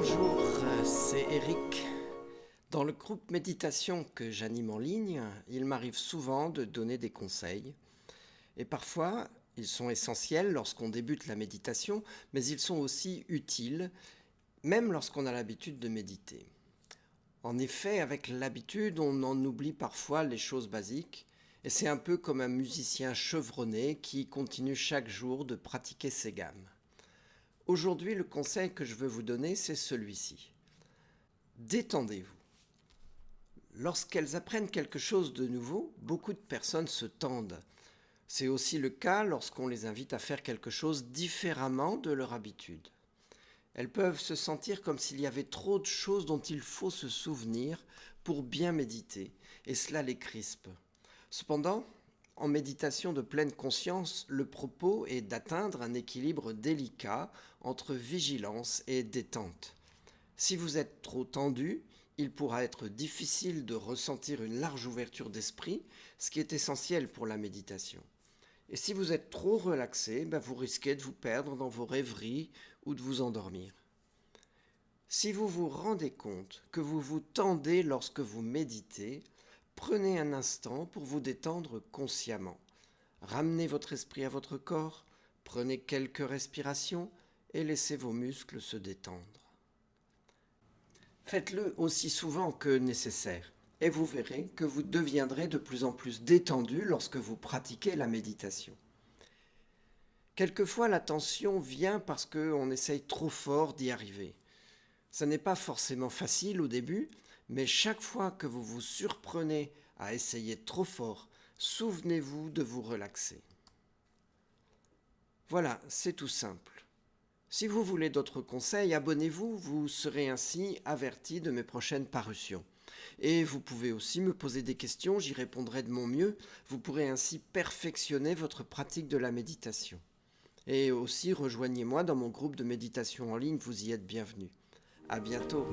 Bonjour, c'est Eric. Dans le groupe méditation que j'anime en ligne, il m'arrive souvent de donner des conseils. Et parfois, ils sont essentiels lorsqu'on débute la méditation, mais ils sont aussi utiles, même lorsqu'on a l'habitude de méditer. En effet, avec l'habitude, on en oublie parfois les choses basiques, et c'est un peu comme un musicien chevronné qui continue chaque jour de pratiquer ses gammes. Aujourd'hui, le conseil que je veux vous donner, c'est celui-ci. Détendez-vous. Lorsqu'elles apprennent quelque chose de nouveau, beaucoup de personnes se tendent. C'est aussi le cas lorsqu'on les invite à faire quelque chose différemment de leur habitude. Elles peuvent se sentir comme s'il y avait trop de choses dont il faut se souvenir pour bien méditer, et cela les crispe. Cependant, en méditation de pleine conscience, le propos est d'atteindre un équilibre délicat entre vigilance et détente. Si vous êtes trop tendu, il pourra être difficile de ressentir une large ouverture d'esprit, ce qui est essentiel pour la méditation. Et si vous êtes trop relaxé, vous risquez de vous perdre dans vos rêveries ou de vous endormir. Si vous vous rendez compte que vous vous tendez lorsque vous méditez, prenez un instant pour vous détendre consciemment. Ramenez votre esprit à votre corps, prenez quelques respirations et laissez vos muscles se détendre. Faites-le aussi souvent que nécessaire et vous verrez que vous deviendrez de plus en plus détendu lorsque vous pratiquez la méditation. Quelquefois, la tension vient parce qu'on essaye trop fort d'y arriver. Ce n'est pas forcément facile au début, mais chaque fois que vous vous surprenez à essayer trop fort, souvenez-vous de vous relaxer. Voilà, c'est tout simple. Si vous voulez d'autres conseils, abonnez-vous, vous serez ainsi averti de mes prochaines parutions. Et vous pouvez aussi me poser des questions, j'y répondrai de mon mieux. Vous pourrez ainsi perfectionner votre pratique de la méditation. Et aussi, rejoignez-moi dans mon groupe de méditation en ligne, vous y êtes bienvenus. À bientôt.